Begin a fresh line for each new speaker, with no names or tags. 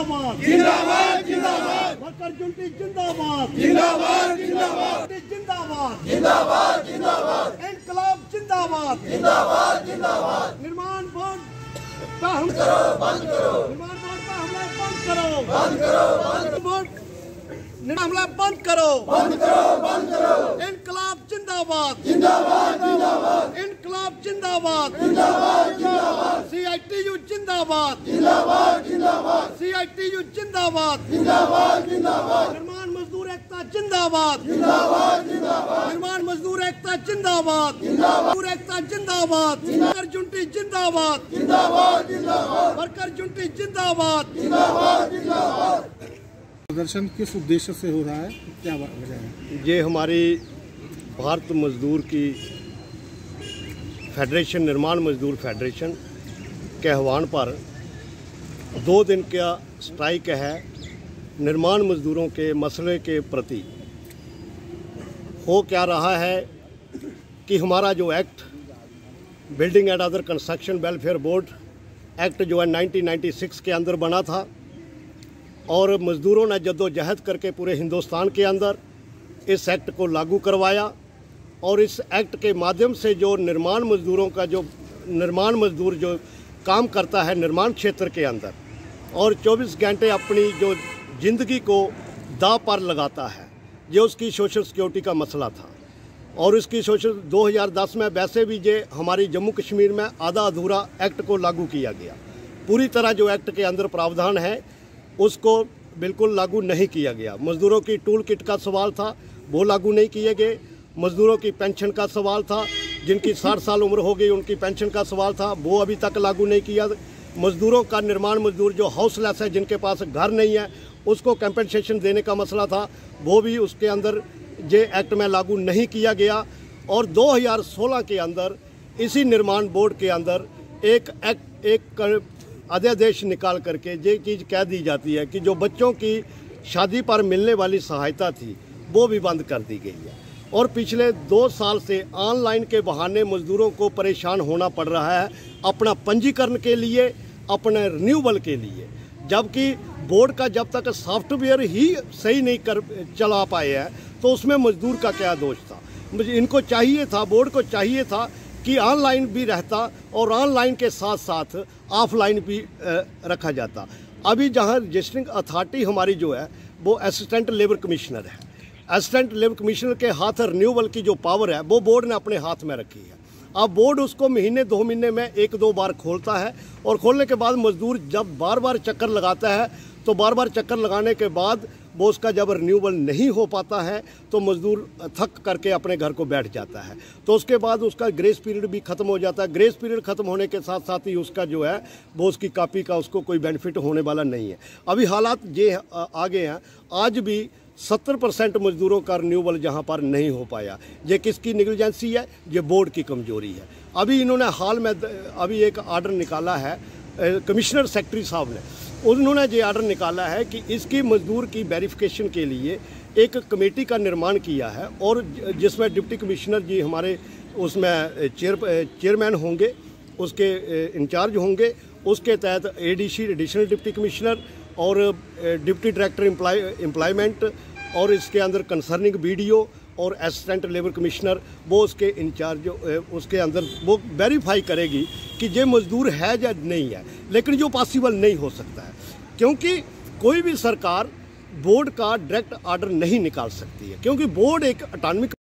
जिंदाबाद
जिंदाबाद जिंदाबाद
वर्कर यूनिटी जिंदाबाद
जिंदाबाद जिंदाबाद
जिंदाबाद
जिंदाबाद जिंदाबाद
इनकलाब जिंदाबाद
जिंदाबाद जिंदाबाद
निर्माण बोर्ड का हम
बंद करो
निर्माण बोर्ड का हमला बंद करो
बंद करो बंद
बोर्ड हमला बंद करो
बंद करो
इनकलाब जिंदाबाद
जिंदाबाद जिंदाबाद
इनकलाब जिंदाबाद
जिंदाबाद जिंदाबाद
CITU जिंदाबाद
जिंदाबाद जिंदाबाद
CITU जिंदाबाद
जिंदाबाद जिंदाबाद
निर्माण मजदूर एकता जिंदाबाद
जिंदाबाद जिंदाबाद
निर्माण मजदूर एकता जिंदाबाद मजदूर एकता जिंदाबाद वर्कर यूनिटी जिंदाबाद
जिंदाबाद जिंदाबाद
वर्कर यूनिटी जिंदाबाद
जिंदाबाद जिंदाबाद।
प्रदर्शन किस उद्देश्य से हो रहा है, क्या वजह है?
ये हमारी भारत मजदूर की फेडरेशन, निर्माण मजदूर फेडरेशन के आह्वान पर 2 दिन का स्ट्राइक है निर्माण मजदूरों के मसले के प्रति। हो क्या रहा है कि हमारा जो act building and other construction welfare board act जो है 1996 के अंदर बना था और मज़दूरों ने जद्दोजहद करके पूरे हिंदुस्तान के अंदर इस एक्ट को लागू करवाया और इस एक्ट के माध्यम से जो निर्माण मज़दूरों का जो निर्माण मज़दूर जो काम करता है निर्माण क्षेत्र के अंदर और 24 घंटे अपनी जो ज़िंदगी को दांव पर लगाता है, ये उसकी सोशल सिक्योरिटी का मसला था। और इसकी सोशल 2010 में वैसे भी ये हमारी जम्मू कश्मीर में आधा अधूरा एक्ट को लागू किया गया। पूरी तरह जो एक्ट के अंदर प्रावधान है उसको बिल्कुल लागू नहीं किया गया। मज़दूरों की टूल किट का सवाल था, वो लागू नहीं किए गए। मज़दूरों की पेंशन का सवाल था, जिनकी 60 साल उम्र हो गई उनकी पेंशन का सवाल था, वो अभी तक लागू नहीं किया। मज़दूरों का निर्माण मज़दूर जो हाउसलेस है, जिनके पास घर नहीं है, उसको कंपनसेशन देने का मसला था, वो भी उसके अंदर ये एक्ट में लागू नहीं किया गया। और 2016 के अंदर इसी निर्माण बोर्ड के अंदर एक अध्यादेश निकाल करके ये चीज़ कह दी जाती है कि जो बच्चों की शादी पर मिलने वाली सहायता थी वो भी बंद कर दी गई है। और पिछले 2 साल से ऑनलाइन के बहाने मज़दूरों को परेशान होना पड़ रहा है अपना पंजीकरण के लिए, अपने रिन्यूअल के लिए, जबकि बोर्ड का जब तक सॉफ्टवेयर ही सही नहीं कर चला पाए हैं तो उसमें मज़दूर का क्या दोष था। इनको चाहिए था, बोर्ड को चाहिए था कि ऑनलाइन भी रहता और ऑनलाइन के साथ साथ ऑफलाइन भी रखा जाता। अभी जहां रजिस्टरिंग अथॉरिटी हमारी जो है वो असिस्टेंट लेबर कमिश्नर है। असिस्टेंट लेबर कमिश्नर के हाथ रिन्यूअल की जो पावर है वो बोर्ड ने अपने हाथ में रखी है। अब बोर्ड उसको महीने 2 महीने में 1-2 बार खोलता है और खोलने के बाद मज़दूर जब बार बार चक्कर लगाता है तो बार बार चक्कर लगाने के बाद वो उसका जब रिन्यूअल नहीं हो पाता है तो मज़दूर थक करके अपने घर को बैठ जाता है। तो उसके बाद उसका ग्रेस पीरियड भी ख़त्म हो जाता है। ग्रेस पीरियड ख़त्म होने के साथ साथ ही उसका जो है वो उसकी कॉपी का उसको कोई बेनिफिट होने वाला नहीं है। अभी हालात ये आगे हैं, आज भी 70% मज़दूरों का रिन्यूअल जहाँ पर नहीं हो पाया। ये किसकी निगलिजेंसी है? ये बोर्ड की कमज़ोरी है। अभी इन्होंने हाल में अभी एक आर्डर निकाला है कमिश्नर सेक्रेटरी साहब ने, उन्होंने ये आर्डर निकाला है कि इसकी मज़दूर की वेरिफिकेशन के लिए एक कमेटी का निर्माण किया है और जिसमें डिप्टी कमिश्नर जी हमारे उसमें चेयरमैन होंगे, उसके इंचार्ज होंगे। उसके तहत ADC एडिशनल डिप्टी कमिश्नर और डिप्टी डायरेक्टर एम्प्लॉयमेंट और इसके अंदर कंसर्निंग BDO और असिस्टेंट लेबर कमिश्नर वो उसके इंचार्ज उसके अंदर वो वेरीफाई करेगी कि ये मज़दूर है या नहीं है। लेकिन जो पॉसिबल नहीं हो सकता है क्योंकि कोई भी सरकार बोर्ड का डायरेक्ट आर्डर नहीं निकाल सकती है, क्योंकि बोर्ड एक ऑटोनॉमिक